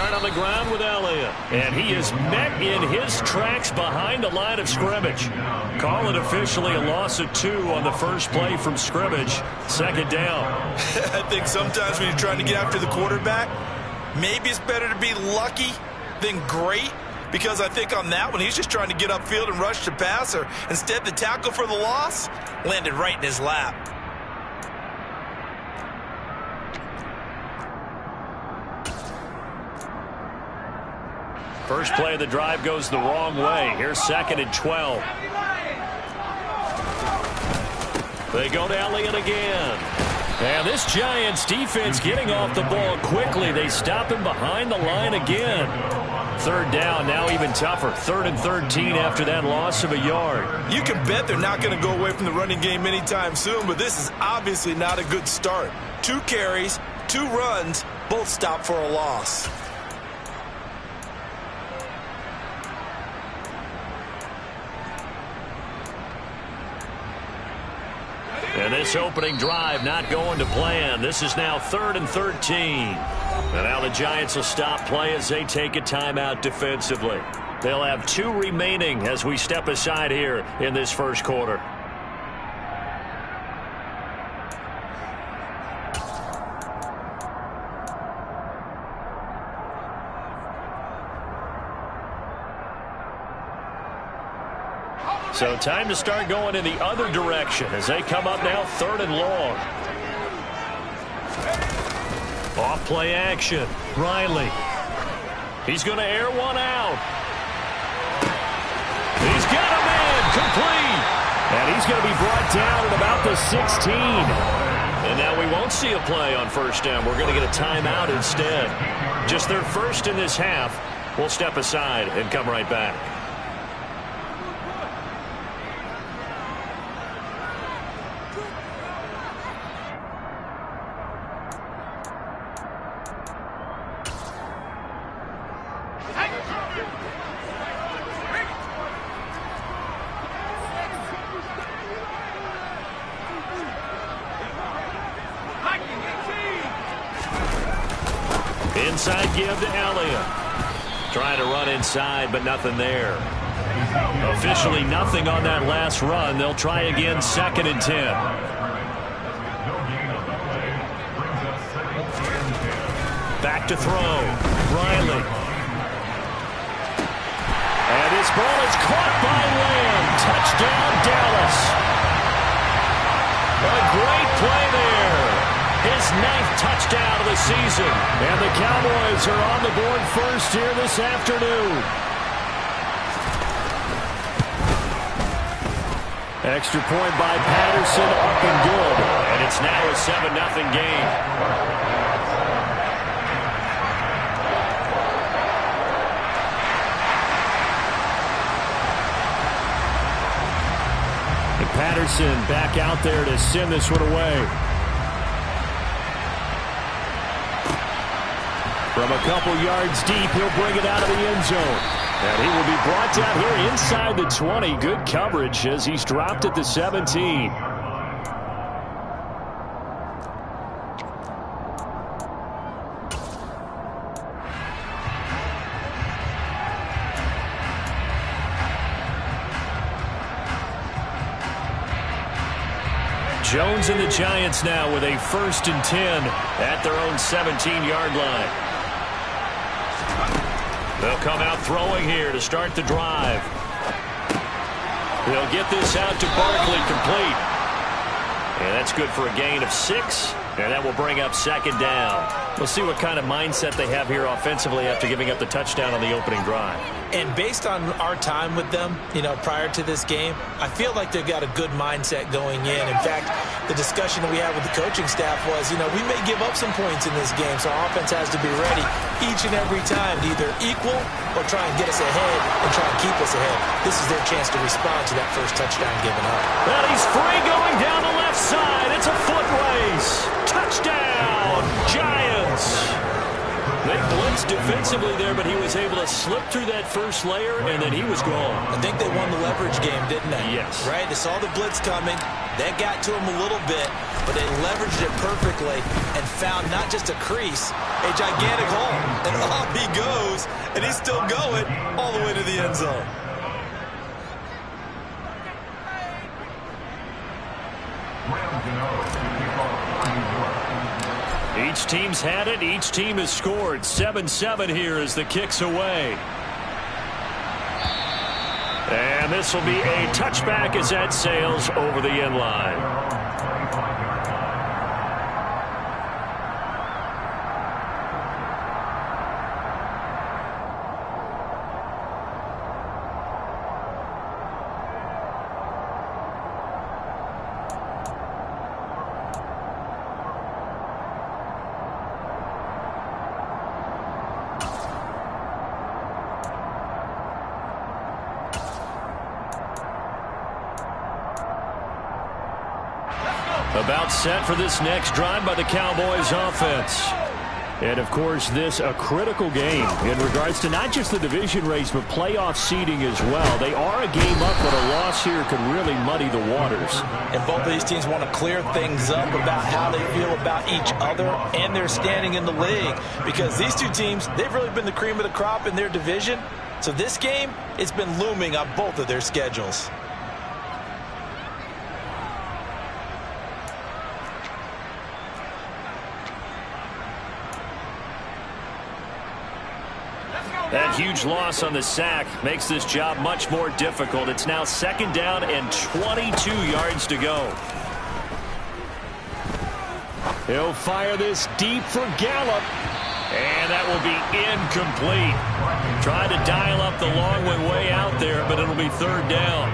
start on the ground with Elliott. And he is met in his tracks behind the line of scrimmage. Call it officially a loss of 2 on the first play from scrimmage. Second down. I think sometimes when you're trying to get after the quarterback, maybe it's better to be lucky than great. Because I think on that one, he's just trying to get upfield and rush the passer. Instead, the tackle for the loss landed right in his lap. First play of the drive goes the wrong way. Here's 2nd and 12. They go to Elliott again. And this Giants defense getting off the ball quickly. They stop him behind the line again. 3rd down, now even tougher. 3rd and 13 after that loss of a yard. You can bet they're not going to go away from the running game anytime soon, but this is obviously not a good start. 2 carries, 2 runs, both stopped for a loss. And this opening drive not going to plan. This is now 3rd and 13. And now the Giants will stop play as they take a timeout defensively. They'll have 2 remaining as we step aside here in this first quarter. So time to start going in the other direction as they come up now 3rd and long. Off play action. Riley. He's going to air one out. He's got a man complete. And he's going to be brought down at about the 16. And now we won't see a play on 1st down. We're going to get a timeout instead. Just their first in this half. We'll step aside and come right back. Inside give to Elliott. Trying to run inside, but nothing there. Officially nothing on that last run. They'll try again 2nd and 10. Back to throw. Riley. And this ball is caught by Lamb. Touchdown, Dallas. A great play there. His 9th touchdown of the season. And the Cowboys are on the board first here this afternoon. Extra point by Patterson, up and good. And it's now a 7-0 game. And Patterson back out there to send this one away. From a couple yards deep, he'll bring it out of the end zone. And he will be brought down here inside the 20. Good coverage as he's dropped at the 17. Jones and the Giants now with a 1st and 10 at their own 17-yard line. They'll come out throwing here to start the drive. They'll get this out to Barkley, complete. And that's good for a gain of 6. And that will bring up 2nd down. We'll see what kind of mindset they have here offensively after giving up the touchdown on the opening drive. And based on our time with them, prior to this game, I feel like they've got a good mindset going in. In fact, the discussion that we had with the coaching staff was, we may give up some points in this game, so our offense has to be ready each and every time to either equal or try and get us ahead and try and keep us ahead. This is their chance to respond to that first touchdown given up. And he's free going down the left side. It's a foot race. Touchdown, Giants. They blitzed defensively there, but he was able to slip through that first layer, and then he was gone. I think they won the leverage game, didn't they? Yes. Right? They saw the blitz coming. That got to him a little bit. but they leveraged it perfectly and found not just a crease, a gigantic hole. And off he goes, and he's still going all the way to the end zone. Each team's had it. Each team has scored. 7-7 here as the kick's away. And this will be a touchback as that sails over the end line. About set for this next drive by the Cowboys offense. And, of course, this a critical game in regards to not just the division race, but playoff seeding as well. They are a game up, but a loss here could really muddy the waters. And both of these teams want to clear things up about how they feel about each other and their standing in the league. Because these two teams, they've really been the cream of the crop in their division. So this game, it's been looming on both of their schedules. That huge loss on the sack makes this job much more difficult. It's now 2nd down and 22 yards to go. He'll fire this deep for Gallup. And that will be incomplete. Trying to dial up the long one way out there, but it'll be 3rd down.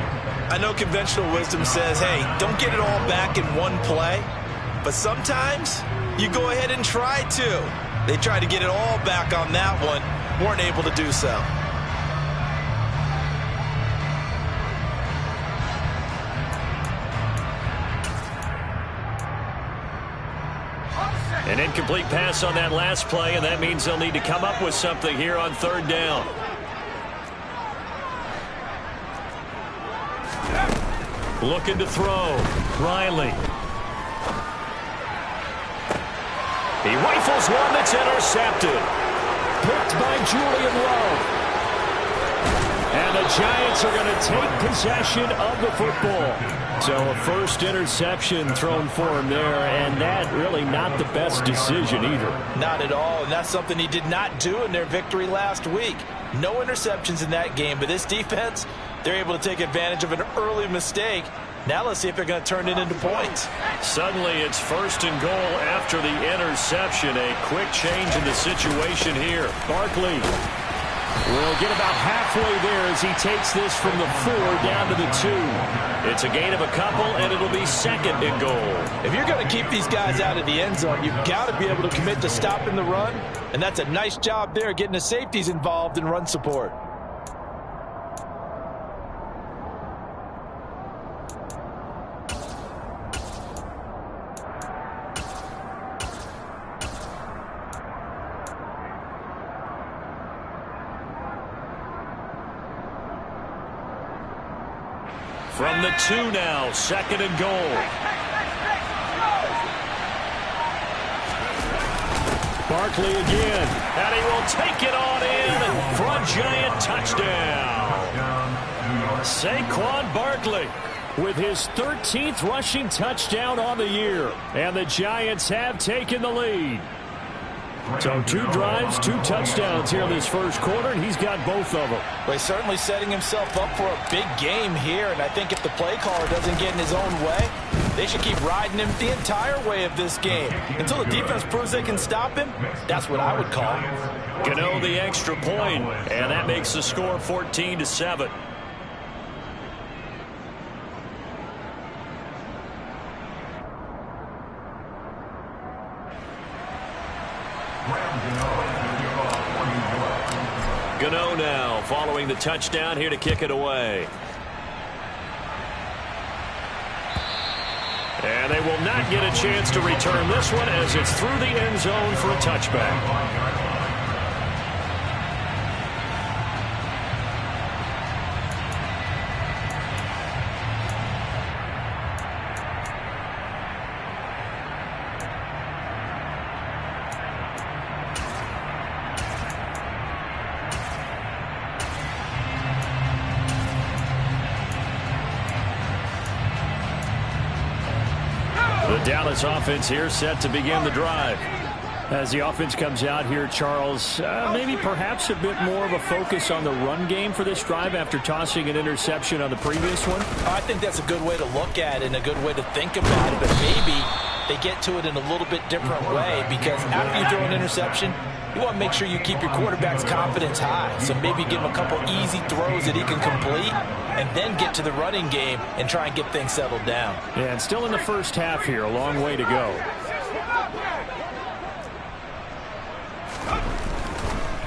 I know conventional wisdom says, hey, don't get it all back in one play. But sometimes you go ahead and try to. They tried to get it all back on that one. Weren't able to do so. An incomplete pass on that last play, and that means they'll need to come up with something here on 3rd down. Looking to throw. Riley. He rifles one that's intercepted. Picked by Julian Love. And the Giants are going to take possession of the football. So a first interception thrown for him there, and that really not the best decision either. Not at all, and that's something he did not do in their victory last week. No interceptions in that game, but this defense, they're able to take advantage of an early mistake. Now let's see if they're going to turn it into points. Suddenly it's 1st and goal after the interception. A quick change in the situation here. Barkley will get about halfway there as he takes this from the 4 down to the 2. It's a gain of a couple, and it'll be 2nd and goal. If you're going to keep these guys out of the end zone, you've got to be able to commit to stopping the run, and that's a nice job there getting the safeties involved in run support. From the 2 now, 2nd and goal. Barkley again, and he will take it on in for a Giant touchdown. Saquon Barkley with his 13th rushing touchdown on the year, and the Giants have taken the lead. So 2 drives, 2 touchdowns here in this first quarter, and he's got both of them. Well, he's certainly setting himself up for a big game here, and I think if the play caller doesn't get in his own way, they should keep riding him the entire way of this game. Until the defense proves they can stop him, that's what I would call. Gano the extra point, and that makes the score 14-7. Gano now following the touchdown here to kick it away. And they will not get a chance to return this one as it's through the end zone for a touchback. The Dallas offense here set to begin the drive. As the offense comes out here, Charles, maybe perhaps a bit more of a focus on the run game for this drive after tossing an interception on the previous one? I think that's a good way to look at it and a good way to think about it, but maybe they get to it in a little bit different way, because after you throw an interception, you want to make sure you keep your quarterback's confidence high. So maybe give him a couple easy throws that he can complete and then get to the running game and try and get things settled down. Yeah, and still in the first half here, a long way to go.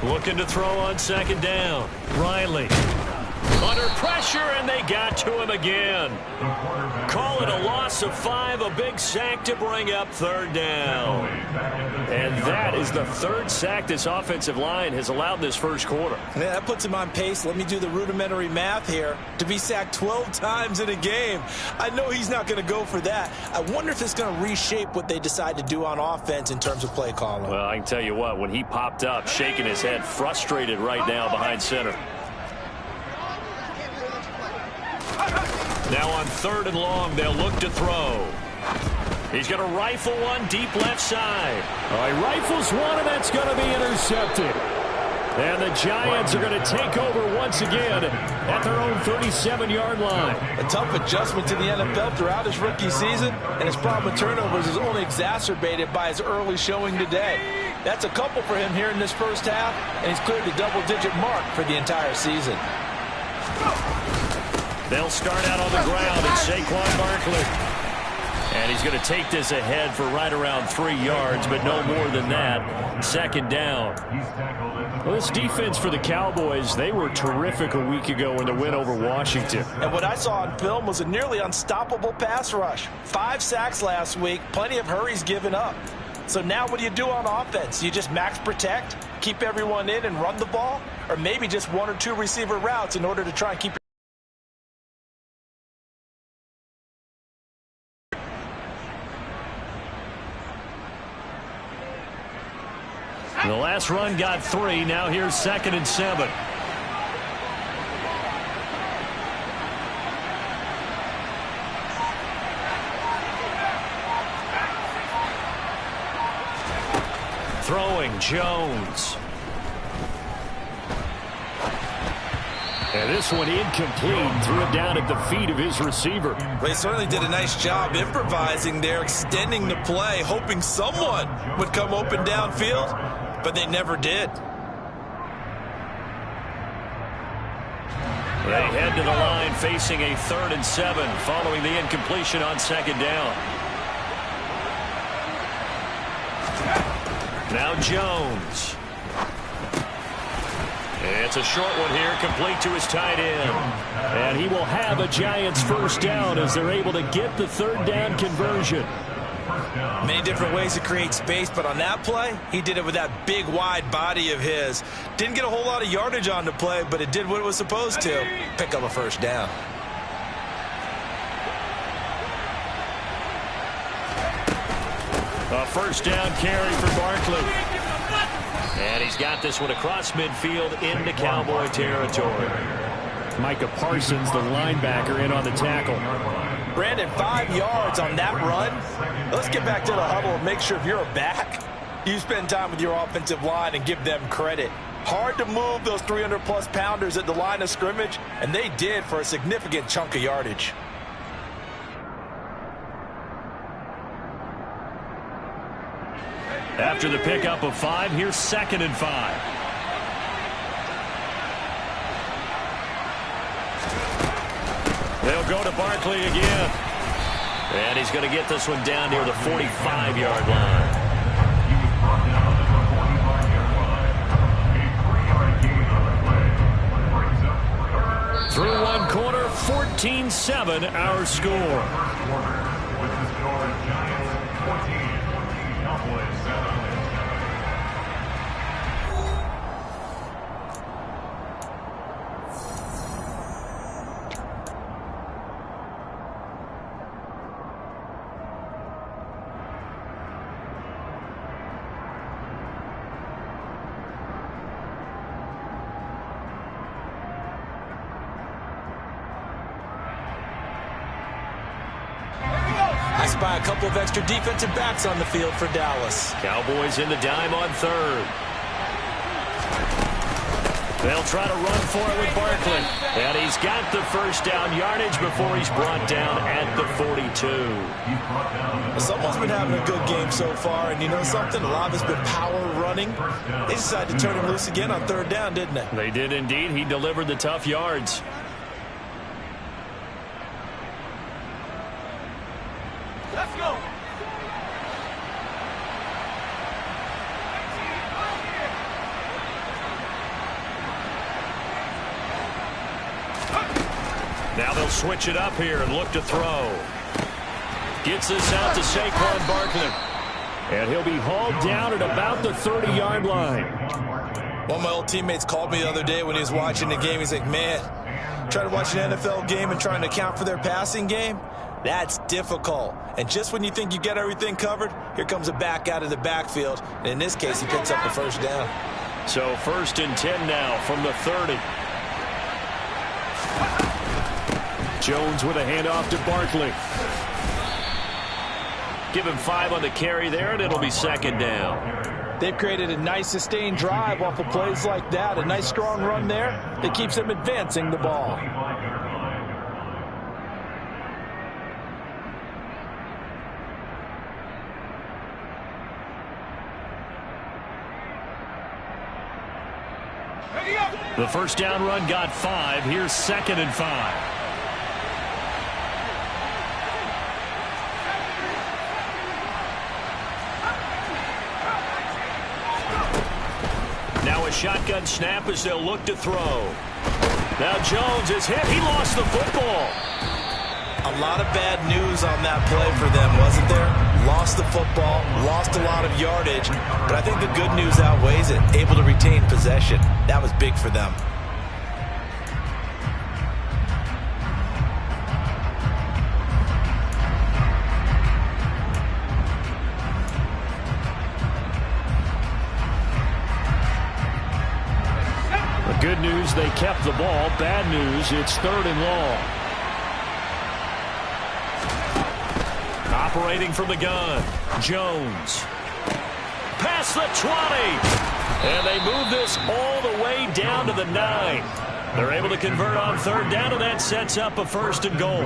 Looking to throw on second down. Riley under pressure, and they got to him again. Call it a loss of 5, a big sack to bring up third down. And that is the third sack this offensive line has allowed this first quarter. Yeah, that puts him on pace. Let me do the rudimentary math here. To be sacked 12 times in a game, I know he's not going to go for that. I wonder if it's going to reshape what they decide to do on offense in terms of play calling. Well, I can tell you what, when he popped up, shaking his head, frustrated right now behind center. Now on third and long, they'll look to throw. He's going to rifle one deep left side. All right, rifles one, and that's going to be intercepted. And the Giants are going to take over once again at their own 37-yard line. A tough adjustment to the NFL throughout his rookie season, and his problem with turnovers is only exacerbated by his early showing today. That's a couple for him here in this first half, and he's cleared the double-digit mark for the entire season. They'll start out on the ground, and Saquon Barkley. And he's going to take this ahead for right around 3 yards, but no more than that. Second down. Well, this defense for the Cowboys, they were terrific a week ago in the win over Washington. And what I saw on film was a nearly unstoppable pass rush. 5 sacks last week, plenty of hurries given up. So now what do you do on offense? You just max protect, keep everyone in and run the ball? Or maybe just 1 or 2 receiver routes in order to try and keep The last run got 3. Now here's 2nd and 7. Throwing Jones. And this one incomplete. Threw it down at the feet of his receiver. They certainly did a nice job improvising there, extending the play, hoping someone would come open downfield. But they never did. They head to the line facing a 3rd and 7 following the incompletion on 2nd down. Now Jones. It's a short one here, complete to his tight end. And he will have a Giants first down as they're able to get the 3rd down conversion. Many different ways to create space, but on that play, he did it with that big, wide body of his. Didn't get a whole lot of yardage on the play, but it did what it was supposed to. Pick up a first down. A first down carry for Barkley. And he's got this one across midfield into Cowboy territory. Micah Parsons, the linebacker, in on the tackle. Brandon, 5 yards on that run. Let's get back to the huddle and make sure if you're a back, you spend time with your offensive line and give them credit. Hard to move those 300-plus pounders at the line of scrimmage, and they did for a significant chunk of yardage. After the pickup of 5, here's 2nd and 5. They'll go to Barkley again. And he's going to get this one down near the 45-yard line. Through one quarter, 14-7 our score. I spy a couple of extra defensive backs on the field for Dallas. Cowboys in the dime on third. They'll try to run for it with Barkley. And he's got the first down yardage before he's brought down at the 42. Someone's been having a good game so far, and you know something? A lot of it's been power running. They decided to turn him loose again on third down, didn't they? They did indeed. He delivered the tough yards. Let's go. Now they'll switch it up here and look to throw. Gets this out to Saquon Barkley. And he'll be hauled down at about the 30-yard line. One of my old teammates called me the other day when he was watching the game. He's like, man, trying to watch an NFL game and trying to account for their passing game, that's difficult. And just when you think you get everything covered, here comes a back out of the backfield. And in this case, he picks up the first down. So 1st and 10 now from the 30. Jones with a handoff to Barkley. Give him 5 on the carry there, and it'll be 2nd down. They've created a nice sustained drive off of plays like that. A nice strong run there that keeps them advancing the ball. The first down run got 5. Here's 2nd and 5. Now a shotgun snap as they'll look to throw. Now Jones is hit. He lost the football. A lot of bad news on that play for them, wasn't there? Lost the football, lost a lot of yardage, but I think the good news outweighs it. Able to retain possession. That was big for them. The good news, they kept the ball. Bad news, it's 3rd and long. Operating from the gun, Jones. Past the 20. And they move this all the way down to the 9. They're able to convert on 3rd down, and that sets up a 1st and goal.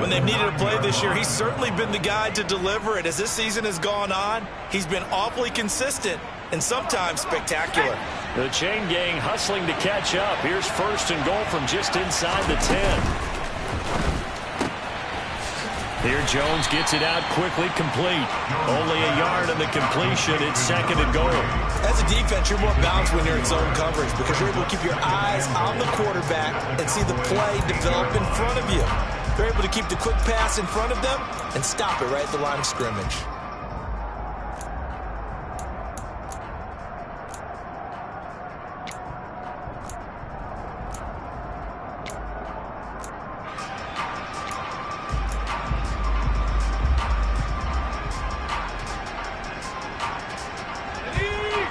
When they've needed a play this year, he's certainly been the guy to deliver it. As this season has gone on, he's been awfully consistent and sometimes spectacular. The chain gang hustling to catch up. Here's 1st and goal from just inside the 10. Here Jones gets it out quickly, complete. Only a yard in the completion. It's 2nd and goal. As a defense, you're more balanced when you're in zone coverage because you're able to keep your eyes on the quarterback and see the play develop in front of you. They're able to keep the quick pass in front of them and stop it right at the line of scrimmage.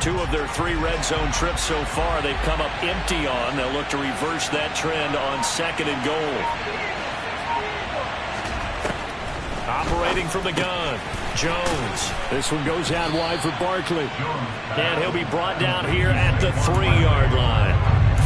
Two of their 3 red zone trips so far, they've come up empty on. They'll look to reverse that trend on 2nd and goal. Operating from the gun, Jones. This one goes out wide for Barkley. And he'll be brought down here at the 3-yard line.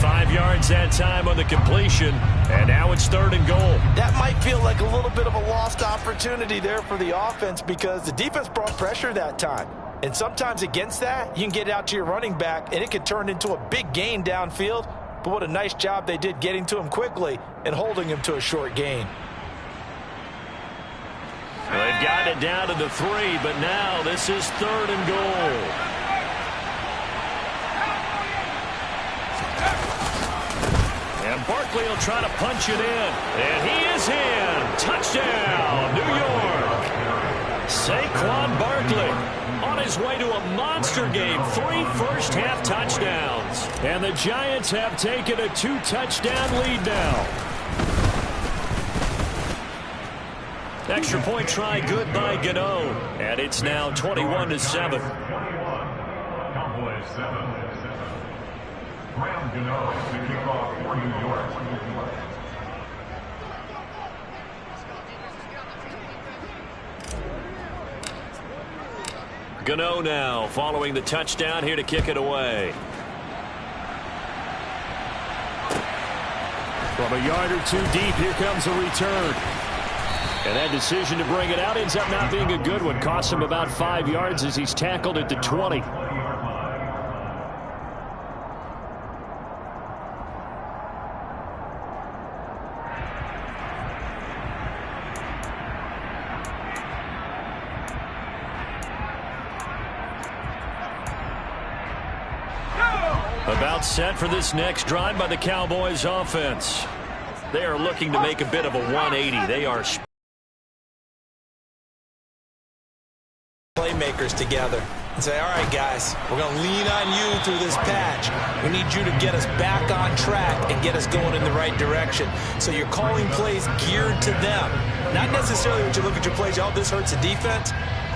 5 yards that time on the completion, and now it's 3rd and goal. That might feel like a little bit of a lost opportunity there for the offense because the defense brought pressure that time. And sometimes against that, you can get out to your running back, and it could turn into a big gain downfield. But what a nice job they did getting to him quickly and holding him to a short gain. Well, they've got it down to the 3, but now this is 3rd and goal. And Barkley will try to punch it in. And he is in. Touchdown, New York. Saquon Barkley on his way to a monster game. 3 first-half touchdowns. And the Giants have taken a 2-touchdown lead now. Extra point try good by Gano. And it's now 21-7. Cowboys 7. Graham Gano to kick off for New York. Gano now following the touchdown here to kick it away. From a yard or two deep, here comes a return. And that decision to bring it out ends up not being a good one. Costs him about 5 yards as he's tackled at the 20. About set for this next drive by the Cowboys offense. They are looking to make a bit of a 180. They are playmakers together and say, all right, guys, we're going to lean on you through this patch. We need you to get us back on track and get us going in the right direction. So you're calling plays geared to them. Not necessarily when you look at your plays, oh, this hurts the defense.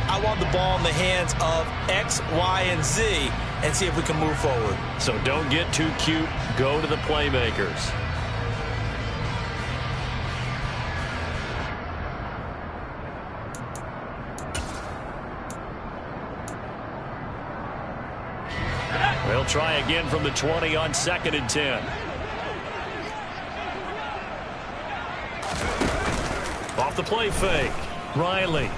I want the ball in the hands of X, Y, and Z and see if we can move forward. So don't get too cute. Go to the playmakers. They'll try again from the 20 on 2nd and 10. Off the play fake. Riley.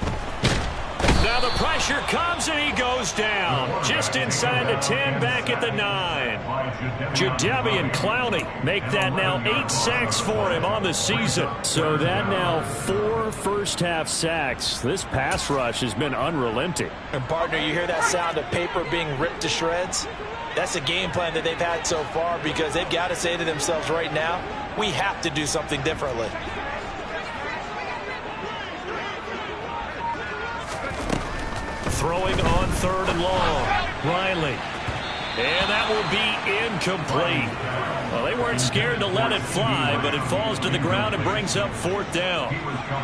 Now the pressure comes and he goes down. Just inside the 10, back at the 9. Jadeveon Clowney make that now 8 sacks for him on the season. So that now 4 first-half sacks. This pass rush has been unrelenting. And partner, you hear that sound of paper being ripped to shreds? That's the game plan that they've had so far because they've got to say to themselves right now, we have to do something differently. Throwing on 3rd and long. Riley. And that will be incomplete. Well, they weren't scared to let it fly, but it falls to the ground and brings up 4th down.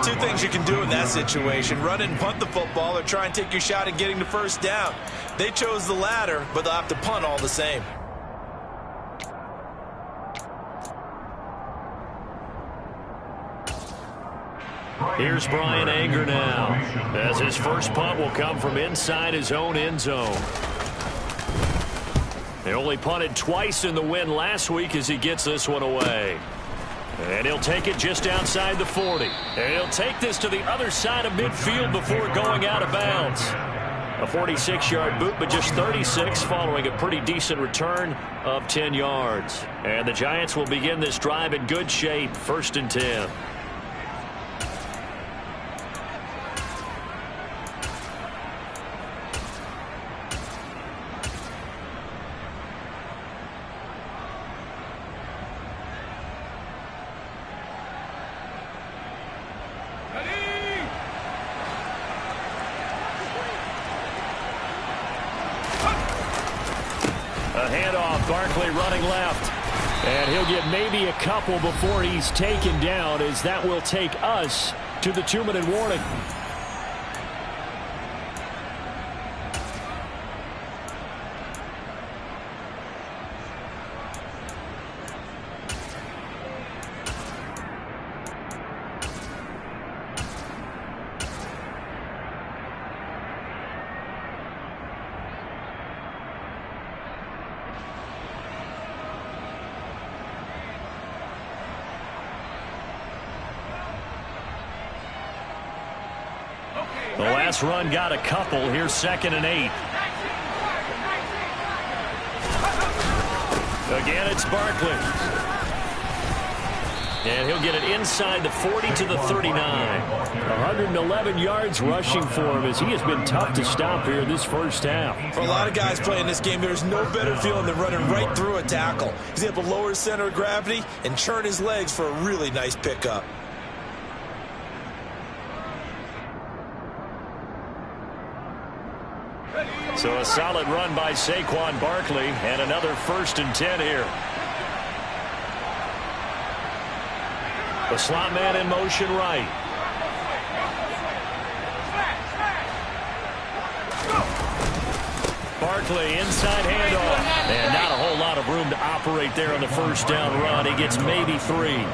2 things you can do in that situation. Run and punt the football or try and take your shot at getting the 1st down. They chose the latter, but they'll have to punt all the same. Here's Brian Anger now, as his first punt will come from inside his own end zone. They only punted twice in the win last week as he gets this one away. And he'll take it just outside the 40. And he'll take this to the other side of midfield before going out of bounds. A 46-yard boot, but just 36 following a pretty decent return of 10 yards. And the Giants will begin this drive in good shape, 1st and 10. Barkley running left. And he'll get maybe a couple before he's taken down, as that will take us to the 2-minute warning. The last run got a couple. Here's 2nd and 8. Again, it's Barkley. And he'll get it inside the 40 to the 39. 111 yards rushing for him, as he has been tough to stop here this first half. For a lot of guys playing this game, there's no better feeling than running right through a tackle. He's able to lower his center of gravity and churn his legs for a really nice pickup. So a solid run by Saquon Barkley, and another 1st and 10 here. The slot man in motion right. Barkley inside handoff. And not a whole lot of room to operate there on the 1st down run. He gets maybe 3.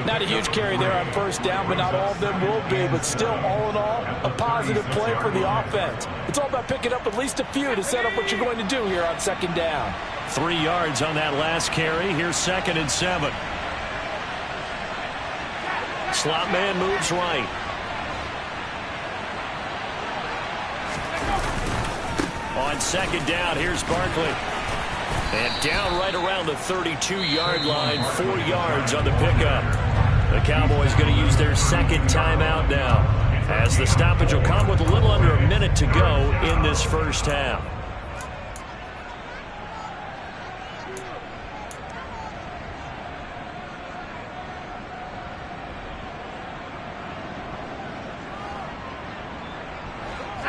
Not a huge carry there on first down, but not all of them will be. But still, all in all, a positive play for the offense. It's all about picking up at least a few to set up what you're going to do here on second down. 3 yards on that last carry. Here's 2nd and 7. Slot man moves right. On second down, here's Barkley. And down right around the 32-yard line, 4 yards on the pickup. The Cowboys going to use their second timeout now, as the stoppage will come with a little under a minute to go in this first half.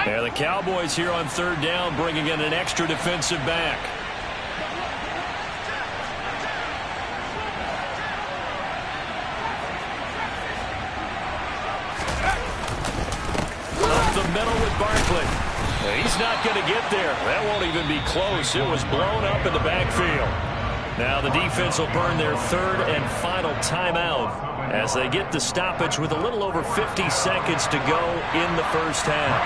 And the Cowboys here on third down bringing in an extra defensive back. Up the middle with Barkley. He's not going to get there. That won't even be close. It was blown up in the backfield. Now the defense will burn their third and final timeout as they get the stoppage with a little over 50 seconds to go in the first half.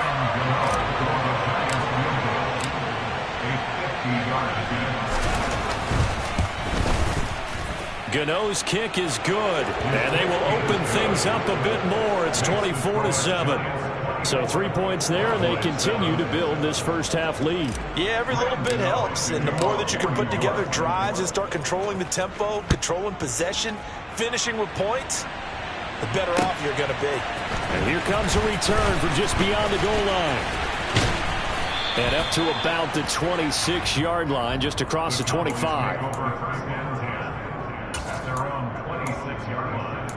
Gano's kick is good, and they will open things up a bit more. It's 24-7. So 3 points there, and they continue to build this first half lead. Yeah, every little bit helps, and the more that you can put together drives and start controlling the tempo, controlling possession, finishing with points, the better off you're going to be. And here comes a return from just beyond the goal line. And up to about the 26-yard line, just across the 25. At their own 26-yard line.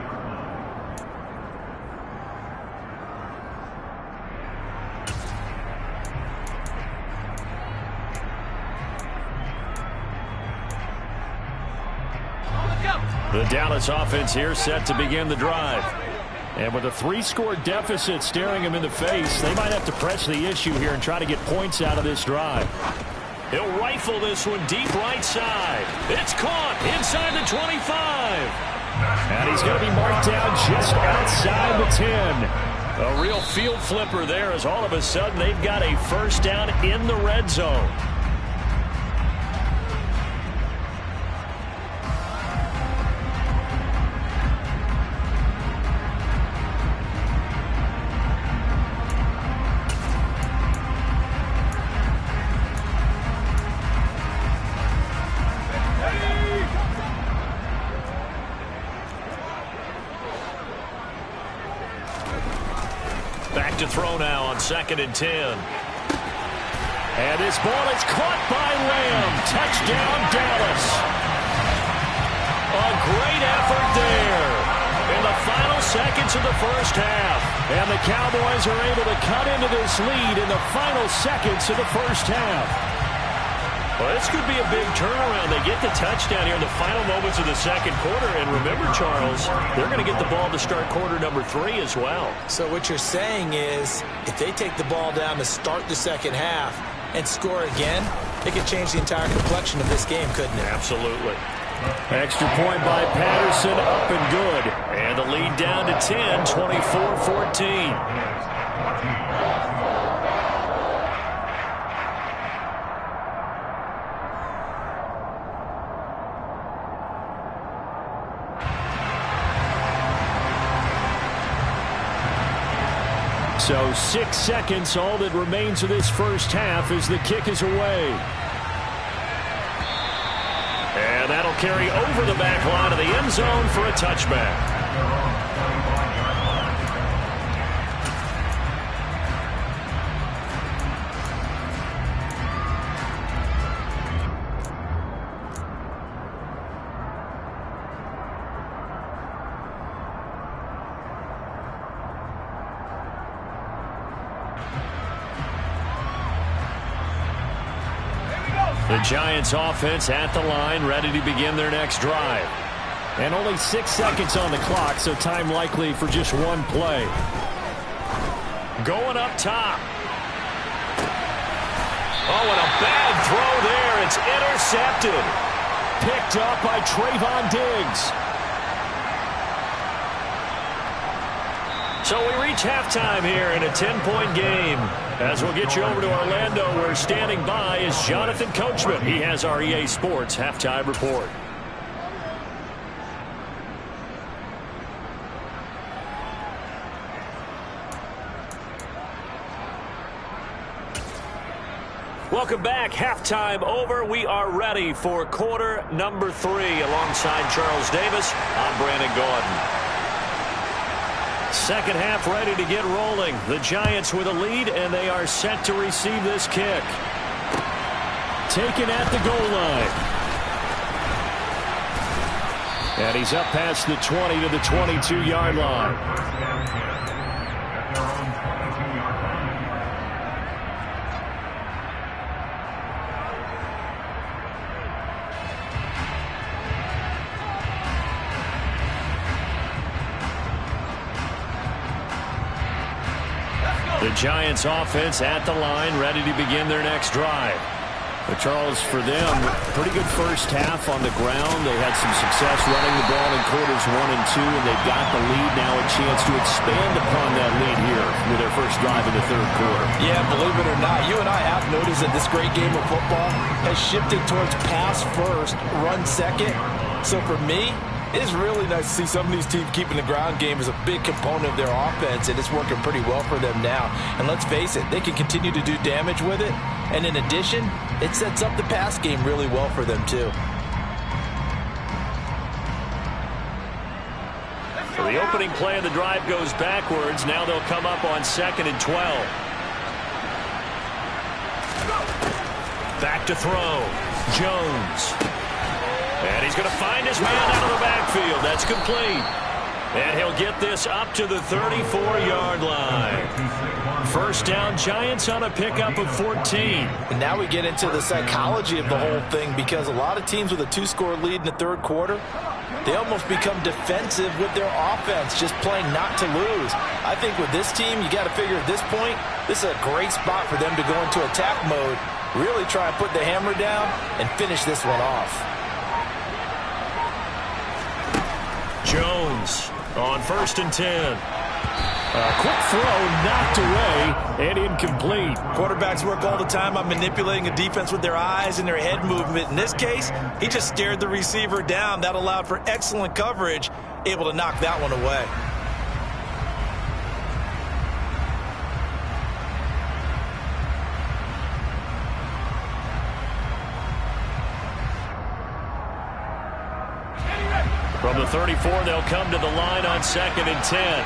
The Dallas offense here set to begin the drive. And with a 3-score deficit staring them in the face, they might have to press the issue here and try to get points out of this drive. He'll rifle this one deep right side. It's caught inside the 25. And he's going to be marked down just outside the 10. A real field flipper there, as all of a sudden they've got a first down in the red zone. Back to throw now on 2nd and 10. And this ball is caught by Lamb. Touchdown, Dallas. A great effort there in the final seconds of the first half. And the Cowboys are able to cut into this lead in the final seconds of the first half. Well, this could be a big turnaround. They get the touchdown here in the final moments of the second quarter. And remember, Charles, they're going to get the ball to start quarter number 3 as well. So what you're saying is, if they take the ball down to start the second half and score again, it could change the entire complexion of this game, couldn't it? Absolutely. Extra point by Patterson, up and good. And the lead down to 10, 24-14. So 6 seconds, all that remains of this first half as the kick is away. And that'll carry over the back line of the end zone for a touchback. The Giants offense at the line, ready to begin their next drive. And only 6 seconds on the clock, so time likely for just one play. Going up top. Oh, and a bad throw there. It's intercepted. Picked up by Trayvon Diggs. So we reach halftime here in a 10-point game. As we'll get you over to Orlando, where standing by is Jonathan Coachman. He has our EA Sports halftime report. Welcome back. Halftime over. We are ready for quarter number 3. Alongside Charles Davis, I'm Brandon Gordon. Second half ready to get rolling. The Giants with a lead, and they are set to receive this kick. Taken at the goal line. And he's up past the 20 to the 22-yard line. First down kick at their own 22-yard line. The Giants offense at the line, ready to begin their next drive. But Charles, for them, pretty good first half on the ground. They had some success running the ball in quarters 1 and 2, and they've got the lead now, a chance to expand upon that lead here with their first drive in the third quarter. Yeah, believe it or not, you and I have noticed that this great game of football has shifted towards pass first, run second. So for me, it's really nice to see some of these teams keeping the ground game as a big component of their offense, and it's working pretty well for them now. And let's face it, they can continue to do damage with it. And in addition, it sets up the pass game really well for them, too. So the opening play of the drive goes backwards. Now they'll come up on 2nd and 12. Back to throw. Jones. And he's going to find his man out of the backfield. That's complete. And he'll get this up to the 34-yard line. First down, Giants on a pickup of 14. And now we get into the psychology of the whole thing, because a lot of teams with a 2-score lead in the third quarter, they almost become defensive with their offense, just playing not to lose. I think with this team, you got to figure at this point, this is a great spot for them to go into attack mode, really try and put the hammer down and finish this one off. Jones on 1st and 10. A quick throw knocked away and incomplete. Quarterbacks work all the time on manipulating a defense with their eyes and their head movement. In this case, he just stared the receiver down. That allowed for excellent coverage, able to knock that one away. From the 34, they'll come to the line on 2nd and 10.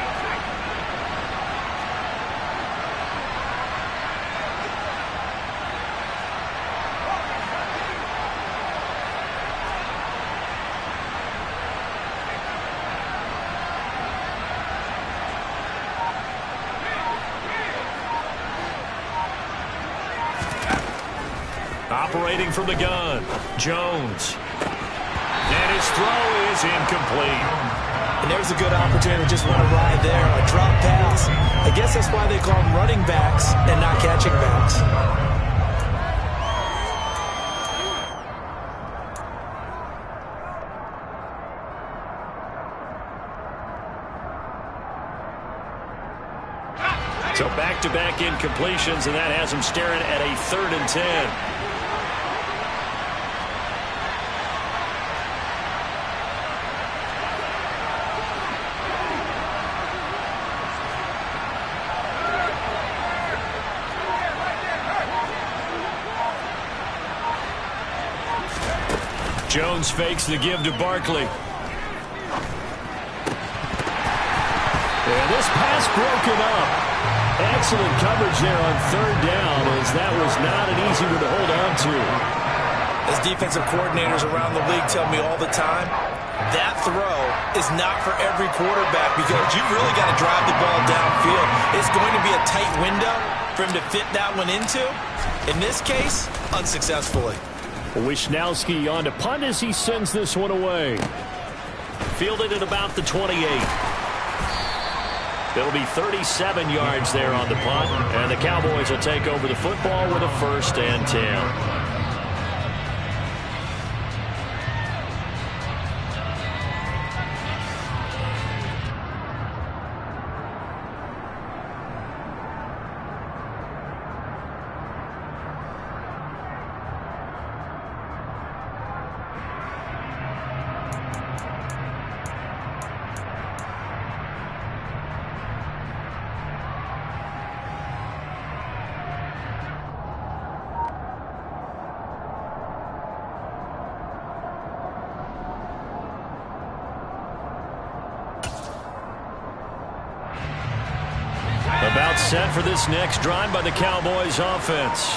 Operating from the gun, Jones. And his throw is incomplete. And there's a good opportunity to just want to ride there on a drop pass. I guess that's why they call them running backs and not catching backs. So back-to-back incompletions, and that has him staring at a 3rd and 10. Jones fakes the give to Barkley. And this pass broken up. Excellent coverage there on 3rd down, as that was not an easy one to hold on to. As defensive coordinators around the league tell me all the time, that throw is not for every quarterback, because you've really got to drive the ball downfield. It's going to be a tight window for him to fit that one into. In this case, unsuccessfully. Wisnowski on to punt as he sends this one away. Fielded at about the 28. It'll be 37 yards there on the punt, and the Cowboys will take over the football with a 1st and 10. set for this next drive by the Cowboys offense.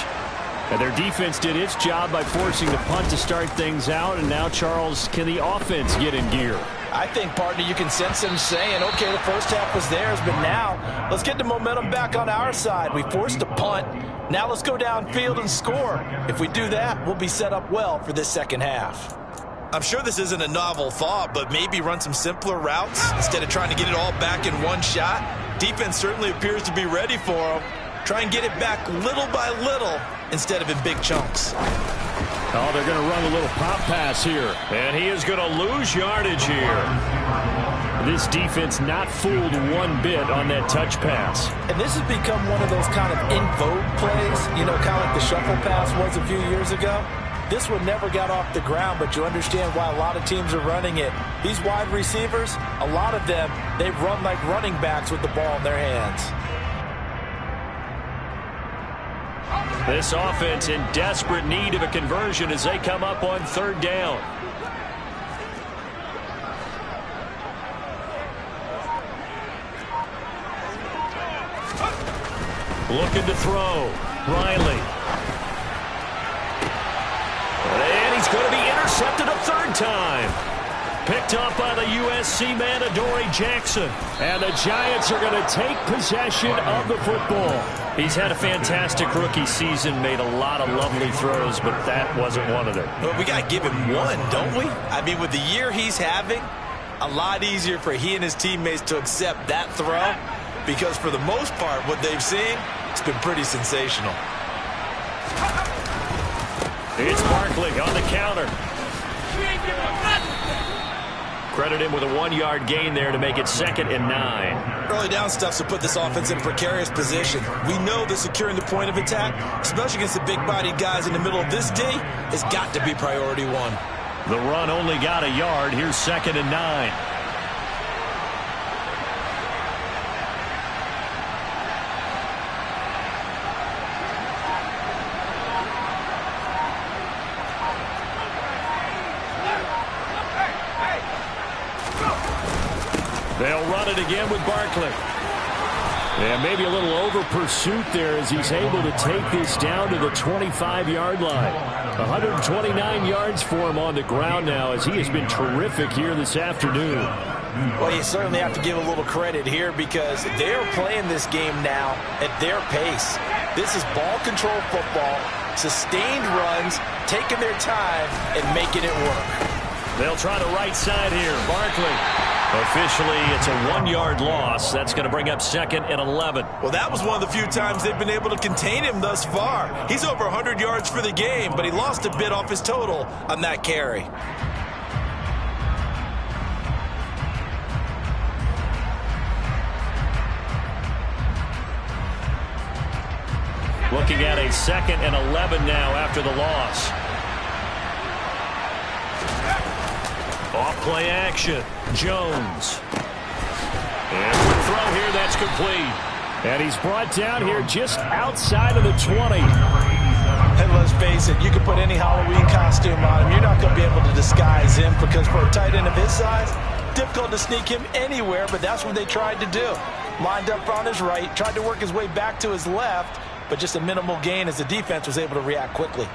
And their defense did its job by forcing the punt to start things out. And now, Charles, can the offense get in gear? I think, partner, you can sense them saying, okay, the first half was theirs, but now let's get the momentum back on our side. We forced a punt. Now let's go downfield and score. If we do that, we'll be set up well for this second half. I'm sure this isn't a novel thought, but maybe run some simpler routes instead of trying to get it all back in one shot. Defense certainly appears to be ready for them. Try and get it back little by little instead of in big chunks. Oh, they're going to run a little pop pass here. And he is going to lose yardage here. This defense not fooled one bit on that touch pass. And this has become one of those kind of in vogue plays, you know, kind of like the shuffle pass was a few years ago. This one never got off the ground, but you understand why a lot of teams are running it. These wide receivers, a lot of them, they run like running backs with the ball in their hands. This offense in desperate need of a conversion as they come up on third down. Looking to throw. Riley. And he's going to be intercepted a third time. Picked up by the USC man, Adoree Jackson. And the Giants are going to take possession of the football. He's had a fantastic rookie season, made a lot of lovely throws, but that wasn't one of them. Well, we got to give him one, don't we? I mean, with the year he's having, a lot easier for he and his teammates to accept that throw because for the most part, what they've seen, it's been pretty sensational. It's Barkley on the counter. Credit him with a 1-yard gain there to make it 2nd and 9. Early down stuff to put this offense in a precarious position. We know that securing the point of attack, especially against the big-bodied guys in the middle of this D, has got to be priority one. The run only got a yard. Here's 2nd and 9. They'll run it again with Barkley. And maybe a little over pursuit there as he's able to take this down to the 25-yard line. 129 yards for him on the ground now as he has been terrific here this afternoon. Well, you certainly have to give a little credit here because they're playing this game now at their pace. This is ball control football, sustained runs, taking their time and making it work. They'll try the right side here. Barkley. Officially, it's a 1-yard loss. That's going to bring up 2nd and 11. Well, that was one of the few times they've been able to contain him thus far. He's over 100 yards for the game, but he lost a bit off his total on that carry. Looking at a 2nd and 11 now after the loss. Off play action. Jones. And the throw here, that's complete. And he's brought down here just outside of the 20. And let's face it, you can put any Halloween costume on him. You're not going to be able to disguise him because for a tight end of his size, difficult to sneak him anywhere, but that's what they tried to do. Lined up on his right, tried to work his way back to his left, but just a minimal gain as the defense was able to react quickly.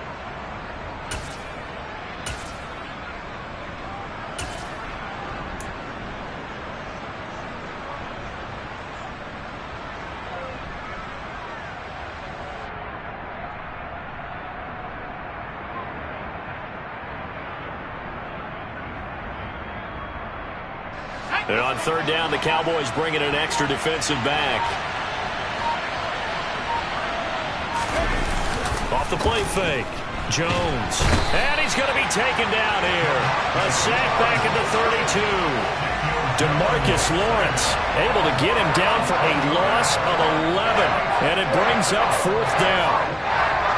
And on third down, the Cowboys bring in an extra defensive back. Off the play fake. Jones. And he's going to be taken down here. A sack back at the 32. DeMarcus Lawrence able to get him down for a loss of 11. And it brings up 4th down.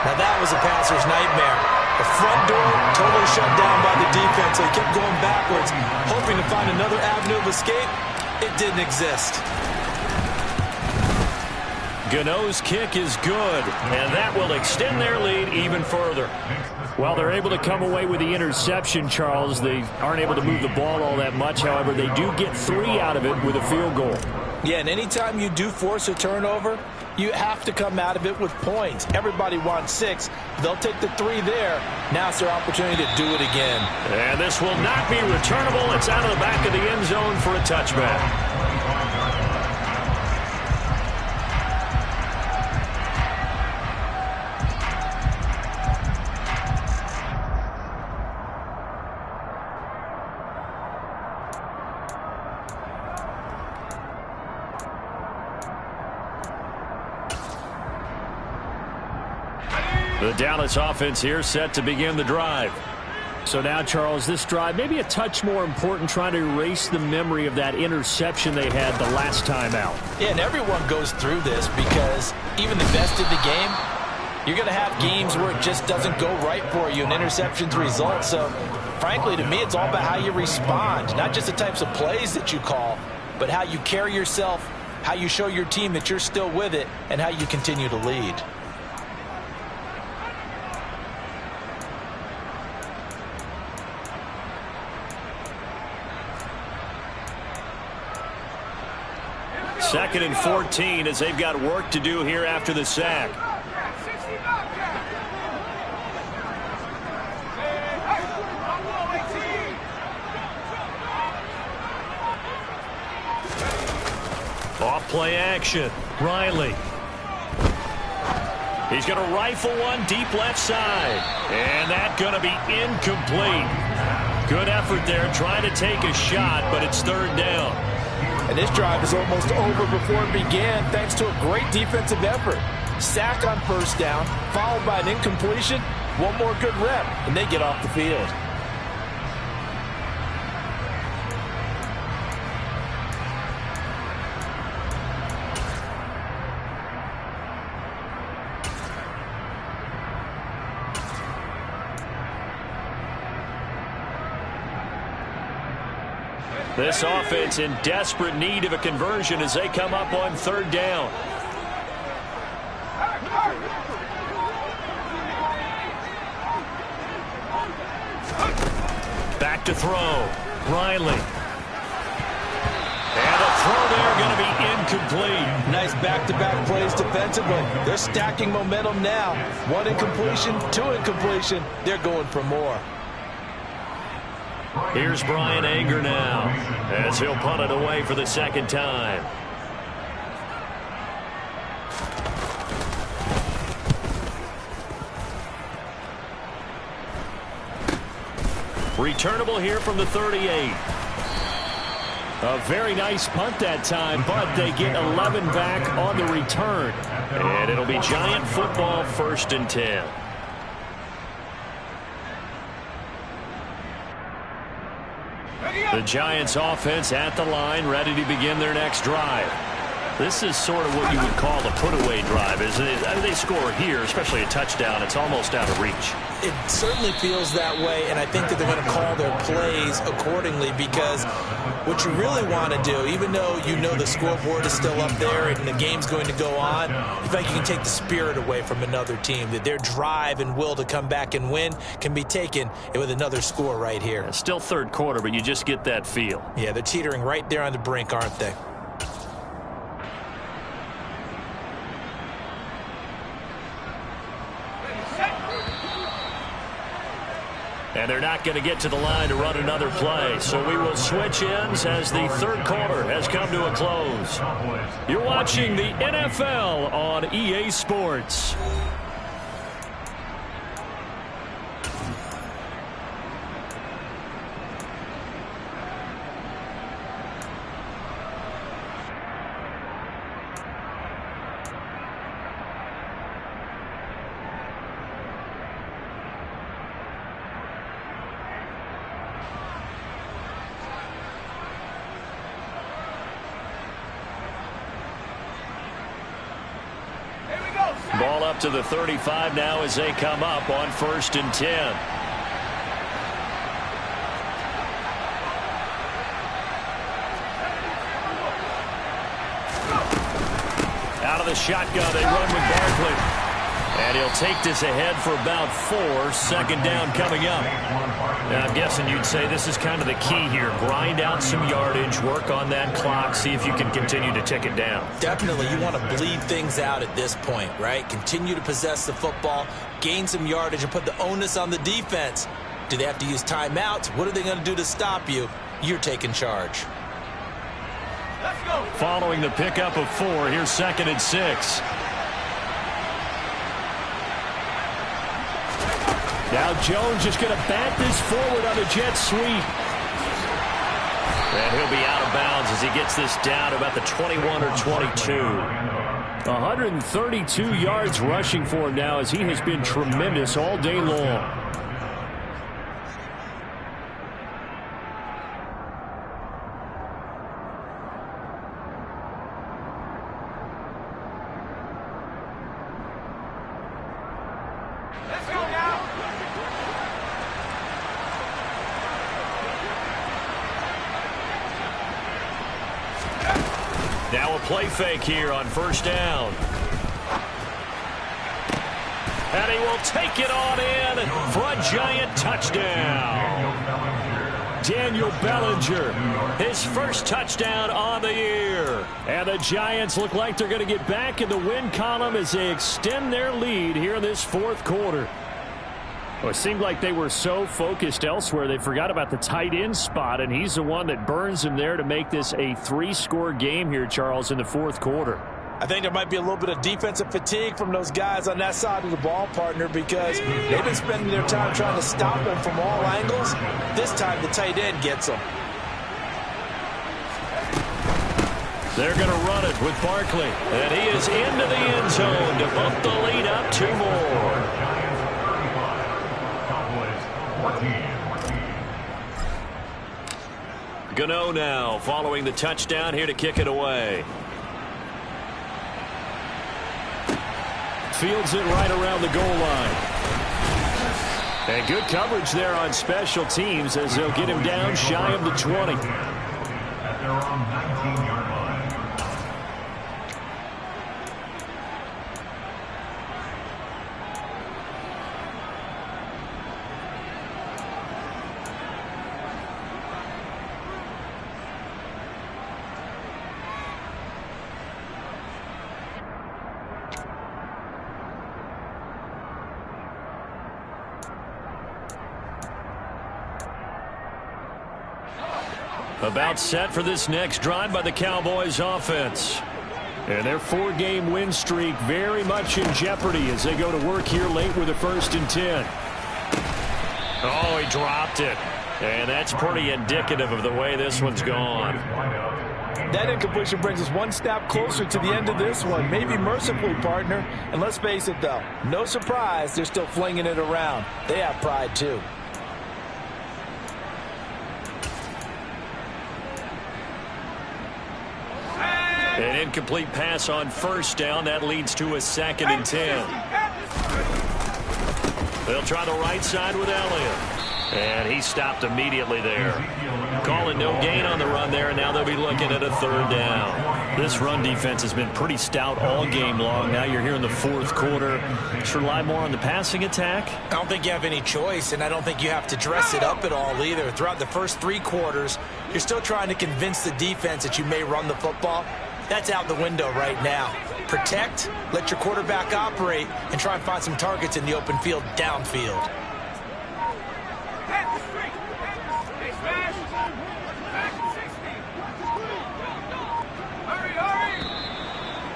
Now that was a passer's nightmare. The front door totally shut down by the defense. So he kept going backwards, hoping to find another avenue of escape. It didn't exist. Gano's kick is good, and that will extend their lead even further. Well, they're able to come away with the interception, Charles. They aren't able to move the ball all that much. However, they do get 3 out of it with a field goal. Yeah, and anytime you do force a turnover, you have to come out of it with points. Everybody wants 6. They'll take the 3 there. Now it's their opportunity to do it again. And this will not be returnable. It's out of the back of the end zone for a touchback. The Dallas offense here set to begin the drive. So now, Charles, this drive maybe a touch more important, trying to erase the memory of that interception they had the last time out. Yeah, and everyone goes through this because even the best of the game, you're going to have games where it just doesn't go right for you and interceptions result. So, frankly, to me, it's all about how you respond, not just the types of plays that you call, but how you carry yourself, how you show your team that you're still with it, and how you continue to lead. Second and 14 as they've got work to do here after the sack. Off play action. Riley. He's going to rifle one deep left side. And that's going to be incomplete. Good effort there trying to take a shot, but it's third down. And this drive is almost over before it began thanks to a great defensive effort. Sack on first down, followed by an incompletion. One more good rep, and they get off the field. This offense in desperate need of a conversion as they come up on third down. Back to throw. Riley. And a throw there going to be incomplete. Nice back-to-back plays defensively. They're stacking momentum now. 1 incompletion, 2 incompletion. They're going for more. Here's Brian Anger now as he'll punt it away for the second time. Returnable here from the 38. A very nice punt that time, but they get 11 back on the return. And it'll be Giant football, 1st and 10. The Giants offense at the line, ready to begin their next drive. This is sort of what you would call the put-away drive, isn't it? I mean, they score here, especially a touchdown. It's almost out of reach. It certainly feels that way, and I think that they're going to call their plays accordingly because what you really want to do, even though you know the scoreboard is still up there and the game's going to go on, in fact, you can take the spirit away from another team, that their drive and will to come back and win can be taken with another score right here. It's still third quarter, but you just get that feel. Yeah, they're teetering right there on the brink, aren't they? And they're not going to get to the line to run another play. So we will switch ends as the third quarter has come to a close. You're watching the NFL on EA Sports. Ball up to the 35 now as they come up on 1st and 10. Out of the shotgun, they run with Barkley. And he'll take this ahead for about 4. Second down coming up. Now, I'm guessing you'd say this is kind of the key here. Grind out some yardage, work on that clock, see if you can continue to tick it down. Definitely, you want to bleed things out at this point, right? Continue to possess the football, gain some yardage, and put the onus on the defense. Do they have to use timeouts? What are they going to do to stop you? You're taking charge. Let's go. Following the pickup of 4, here's 2nd and 6. Now Jones just going to bat this forward on a jet sweep. And he'll be out of bounds as he gets this down about the 21 or 22. 132 yards rushing for him now as he has been tremendous all day long. Now a play fake here on 1st down. And he will take it on in for a Giant touchdown. Daniel Bellinger, his first touchdown on the year. And the Giants look like they're going to get back in the win column as they extend their lead here in this 4th quarter. Well, it seemed like they were so focused elsewhere they forgot about the tight end spot, and he's the one that burns them there to make this a 3-score game here, Charles, in the 4th quarter. I think there might be a little bit of defensive fatigue from those guys on that side of the ball, partner, because they've been spending their time trying to stop them from all angles. This time the tight end gets them. They're going to run it with Barkley, and he is into the end zone to bump the lead up 2 more. Gano now following the touchdown here to kick it away. Fields it right around the goal line. And good coverage there on special teams as they'll get him down shy of the 20. At their own 19-yard line. About set for this next drive by the Cowboys offense. And their 4-game win streak very much in jeopardy as they go to work here late with a 1st and 10. Oh, he dropped it. And that's pretty indicative of the way this one's gone. That incompletion brings us one step closer to the end of this one. Maybe mercifully, partner. And let's face it, though, no surprise, they're still flinging it around. They have pride, too. An incomplete pass on 1st down. That leads to a 2nd and 10. They'll try the right side with Elliott. And he stopped immediately there. Calling no gain on the run there, and now they'll be looking at a 3rd down. This run defense has been pretty stout all game long. Now you're here in the 4th quarter. Should rely more on the passing attack? I don't think you have any choice, and I don't think you have to dress it up at all either. Throughout the first 3 quarters, you're still trying to convince the defense that you may run the football. That's out the window right now. Protect, let your quarterback operate, and try and find some targets in the open field downfield.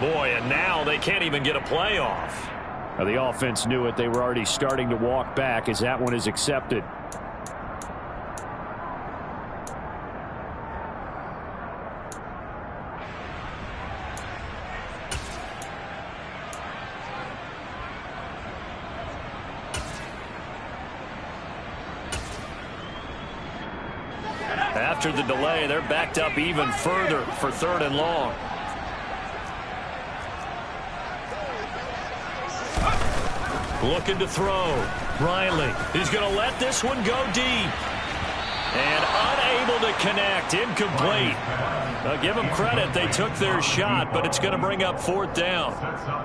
Boy, and now they can't even get a playoff. Now the offense knew it. They were already starting to walk back as that one is accepted. After the delay, they're backed up even further for 3rd and long. Looking to throw. Riley. He's going to let this one go deep. And unable to connect. Incomplete. Give them credit. They took their shot, but it's going to bring up fourth down.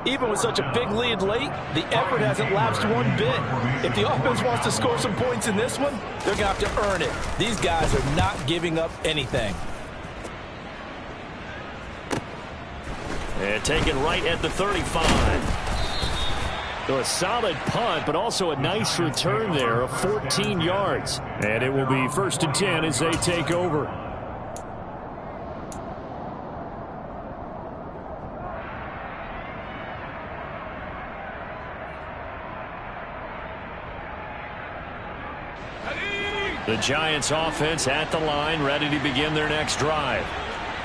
Even with such a big lead late, the effort hasn't lapsed one bit. If the offense wants to score some points in this one, they're going to have to earn it. These guys are not giving up anything. And taken right at the 35. So a solid punt, but also a nice return there of 14 yards. And it will be 1st and 10 as they take over. The Giants offense at the line, ready to begin their next drive.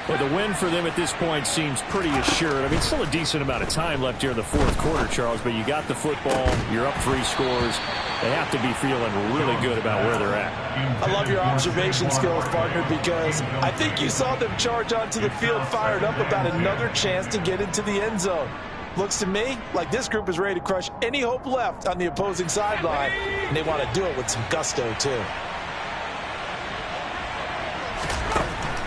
Well, the win for them at this point seems pretty assured. I mean, still a decent amount of time left here in the fourth quarter, Charles, but you got the football, you're up 3 scores. They have to be feeling really good about where they're at. I love your observation skills, partner, because I think you saw them charge onto the field fired up about another chance to get into the end zone. Looks to me like this group is ready to crush any hope left on the opposing sideline, and they want to do it with some gusto, too.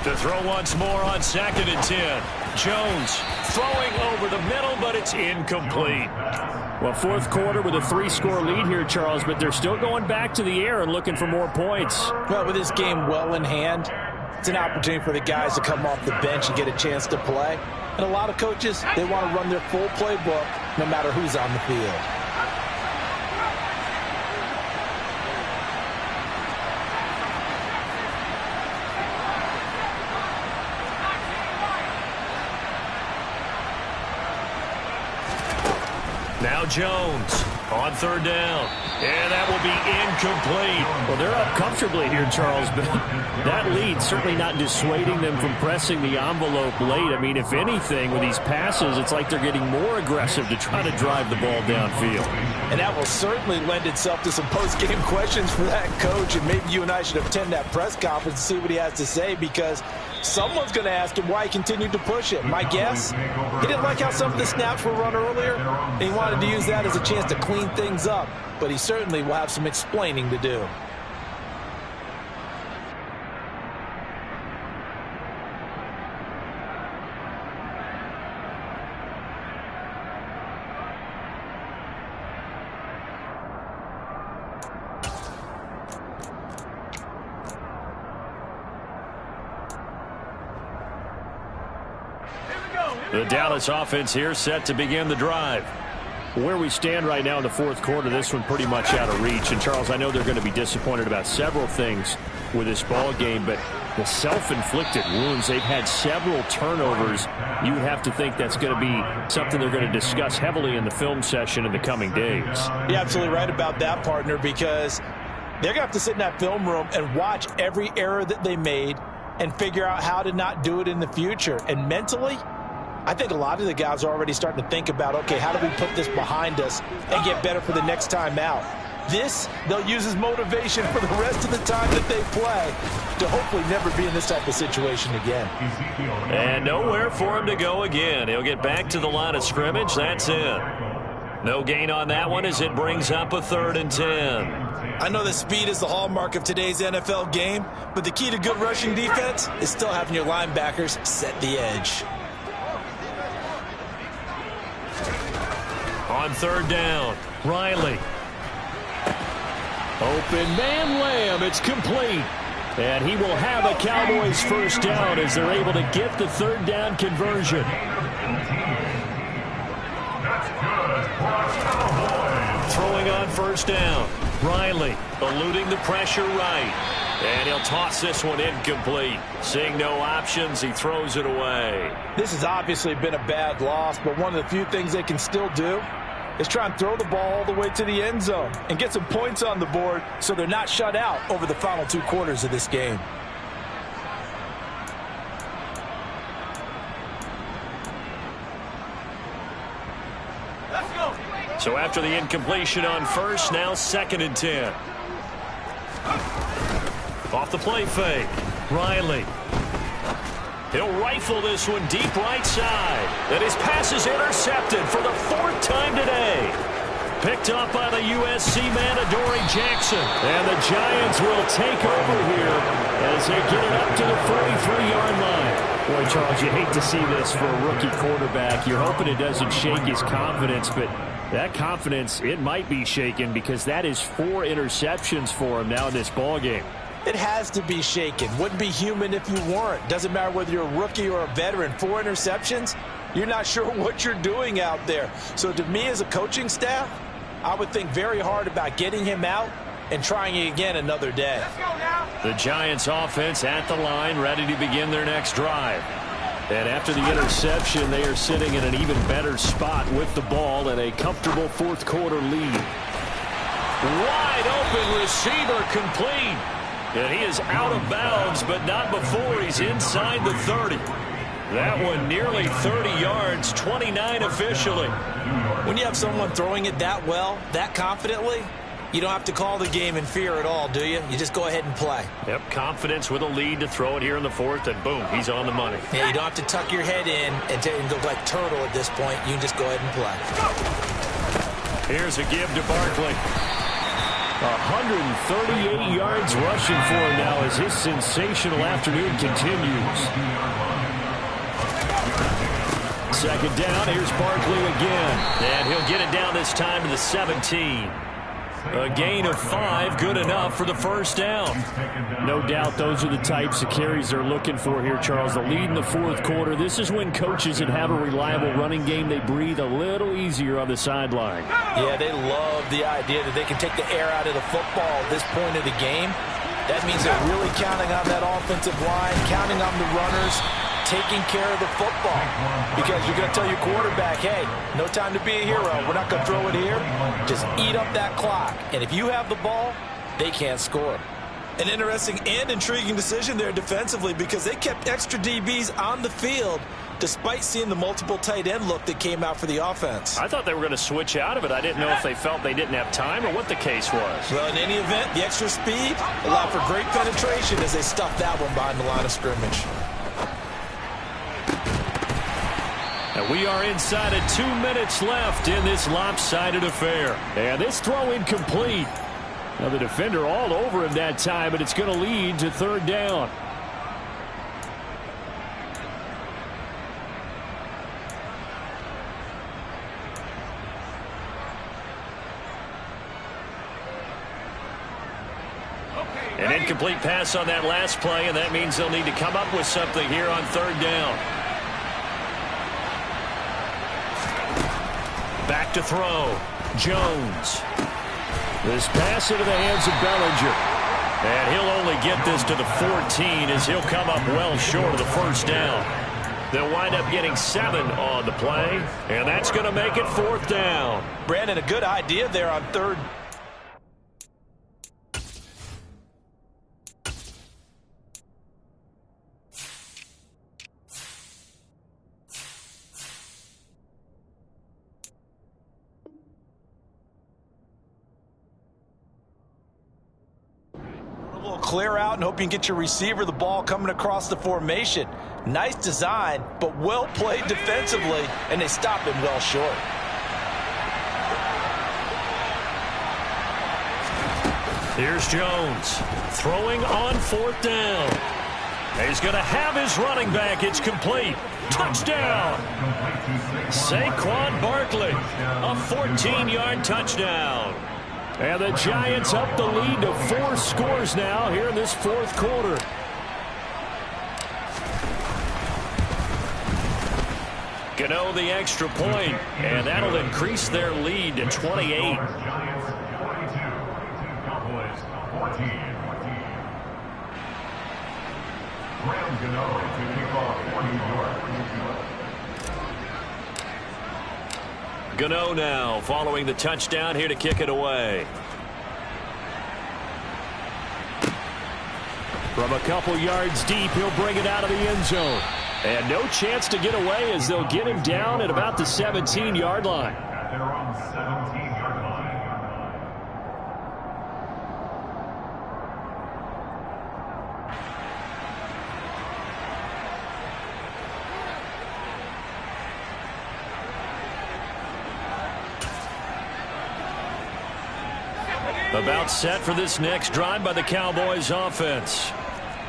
To throw once more on 2nd and 10. Jones throwing over the middle, but it's incomplete. Well, fourth quarter with a 3-score lead here, Charles, but they're still going back to the air and looking for more points. Well, with this game well in hand, it's an opportunity for the guys to come off the bench and get a chance to play. And a lot of coaches, they want to run their full playbook no matter who's on the field. Now Jones on 3rd down. And that will be incomplete. Well, they're up comfortably here, Charles, but that lead certainly not dissuading them from pressing the envelope late. I mean, if anything, with these passes, it's like they're getting more aggressive to try to drive the ball downfield. And that will certainly lend itself to some post-game questions for that coach, and maybe you and I should attend that press conference and see what he has to say, because someone's going to ask him why he continued to push it. My guess, he didn't like how some of the snaps were run earlier, and he wanted to use that as a chance to clean things up. But he certainly will have some explaining to do. The Dallas offense here set to begin the drive. Where we stand right now in the fourth quarter, this one pretty much out of reach. And, Charles, I know they're going to be disappointed about several things with this ball game, but the self-inflicted wounds, they've had several turnovers. You would have to think that's going to be something they're going to discuss heavily in the film session in the coming days. You're absolutely right about that, partner, because they're going to have to sit in that film room and watch every error that they made and figure out how to not do it in the future. And mentally, I think a lot of the guys are already starting to think about, okay, how do we put this behind us and get better for the next time out? This, they'll use as motivation for the rest of the time that they play to hopefully never be in this type of situation again. And nowhere for him to go again. He'll get back to the line of scrimmage. That's it. No gain on that one as it brings up a 3rd and 10. I know that speed is the hallmark of today's NFL game, but the key to good rushing defense is still having your linebackers set the edge. On 3rd down, Riley. Open man Lamb, it's complete. And he will have a Cowboys 1st down as they're able to get the 3rd down conversion. Throwing on 1st down, Riley eluding the pressure right. And he'll toss this one incomplete. Seeing no options, he throws it away. This has obviously been a bad loss, but one of the few things they can still do is try and throw the ball all the way to the end zone and get some points on the board so they're not shut out over the final 2 quarters of this game. Let's go. So after the incompletion on 1st, now 2nd and 10. Off the play fake, Riley. He'll rifle this one deep right side. And his pass is intercepted for the 4th time today. Picked up by the USC man, Adoree Jackson. And the Giants will take over here as they get it up to the 43-yard line. Boy, Charles, you hate to see this for a rookie quarterback. You're hoping it doesn't shake his confidence, but that confidence, it might be shaken because that is 4 interceptions for him now in this ballgame. It has to be shaken. Wouldn't be human if you weren't. Doesn't matter whether you're a rookie or a veteran. 4 interceptions, you're not sure what you're doing out there. So to me as a coaching staff, I would think very hard about getting him out and trying it again another day. The Giants offense at the line, ready to begin their next drive. And after the interception, they are sitting in an even better spot with the ball and a comfortable fourth quarter lead. Wide open receiver complete. And he is out of bounds, but not before he's inside the 30. That one nearly 30 yards, 29 officially. When you have someone throwing it that well, that confidently, you don't have to call the game in fear at all, do you? You just go ahead and play. Yep, confidence with a lead to throw it here in the fourth, and boom, he's on the money. Yeah, you don't have to tuck your head in and go like turtle at this point. You can just go ahead and play. Here's a give to Barkley. 138 yards rushing for him now as his sensational afternoon continues. Second down, here's Barkley again. And he'll get it down this time to the 17. A gain of 5, good enough for the first down. No doubt those are the types of carries they're looking for here, Charles. The lead in the fourth quarter. This is when coaches that have a reliable running game, they breathe a little easier on the sideline. Yeah, they love the idea that they can take the air out of the football at this point of the game. That means they're really counting on that offensive line, counting on the runners, taking care of the football. Because you're going to tell your quarterback, hey, no time to be a hero. We're not going to throw it here. Just eat up that clock. And if you have the ball, they can't score. An interesting and intriguing decision there defensively because they kept extra DBs on the field despite seeing the multiple tight end look that came out for the offense. I thought they were going to switch out of it. I didn't know if they felt they didn't have time or what the case was. Well, in any event, the extra speed allowed for great penetration as they stuffed that one behind the line of scrimmage. And we are inside of 2 minutes left in this lopsided affair. And this throw incomplete. Now the defender all over him that time, but it's going to lead to third down. An incomplete pass on that last play, and that means they'll need to come up with something here on third down. Back to throw. Jones. This pass into the hands of Bellinger. And he'll only get this to the 14 as he'll come up well short of the first down. They'll wind up getting 7 on the play, and that's going to make it fourth down. Brandon, a good idea there on third. Clear out and hope you can get your receiver the ball coming across the formation. Nice design, but well played defensively, and they stop him well short. Here's Jones throwing on fourth down. He's going to have his running back. It's complete. Touchdown. Saquon Barkley, a 14-yard touchdown. And the Giants up the lead to 4 scores now here in this fourth quarter. Gano the extra point, and that'll increase their lead to 28. Giants 42, Cowboys 14. Graham Gano to kick off for New York. Gano now following the touchdown here to kick it away. From a couple yards deep, he'll bring it out of the end zone. And no chance to get away as they'll get him down at about the 17-yard line. At their own 17-yard line. About set for this next drive by the Cowboys offense.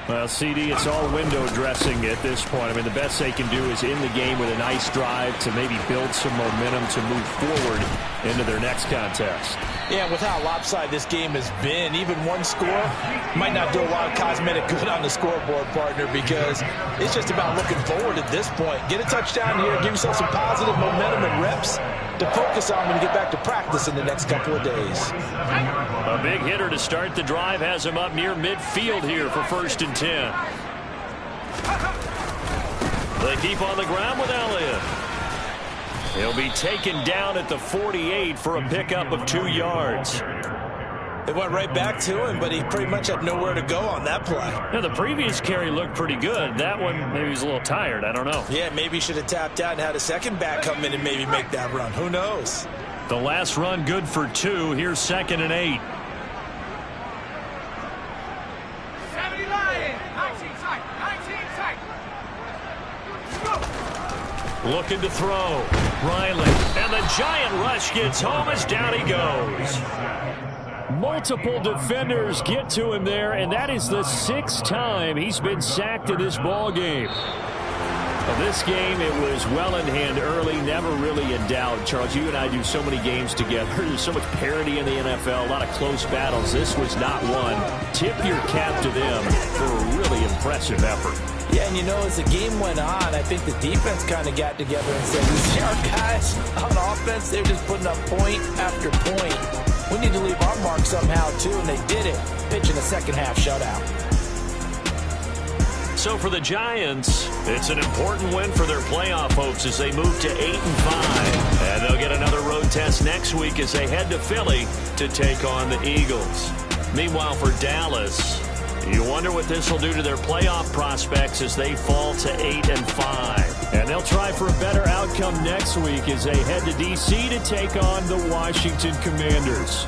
Well, CD, it's all window dressing at this point. I mean, the best they can do is in the game with a nice drive to maybe build some momentum to move forward into their next contest. Yeah, with how lopsided this game has been, even one score might not do a lot of cosmetic good on the scoreboard, partner, because it's just about looking forward at this point. Get a touchdown here, give yourself some positive momentum and reps to focus on when you get back to practice in the next couple of days. A big hitter to start the drive has him up near midfield here for 1st and 10. They keep on the ground with Elliott. He'll be taken down at the 48 for a pickup of 2 yards. They went right back to him, but he pretty much had nowhere to go on that play. Now, the previous carry looked pretty good. That one, maybe he's a little tired. I don't know. Yeah, maybe he should have tapped out and had a second back come in and maybe make that run. Who knows? The last run good for 2. Here's 2nd and 8. 70 Lions, 19 tight, 19 tight. Looking to throw. Riley. And the giant rush gets home as down he goes. Multiple defenders get to him there, and that is the 6th time he's been sacked in this ball game. Well, this game, it was well in hand early, never really in doubt. Charles, you and I do so many games together. There's so much parity in the NFL, a lot of close battles. This was not one. Tip your cap to them for a really impressive effort. Yeah, and you know, as the game went on, I think the defense kind of got together and said, you see our guys on offense, they're just putting up point after point. We need to leave our mark somehow, too, and they did it, pitching a second-half shutout. So for the Giants, it's an important win for their playoff hopes as they move to 8-5. And they'll get another road test next week as they head to Philly to take on the Eagles. Meanwhile, for Dallas, you wonder what this will do to their playoff prospects as they fall to 8-5. And they'll try for a better outcome next week as they head to D.C. to take on the Washington Commanders.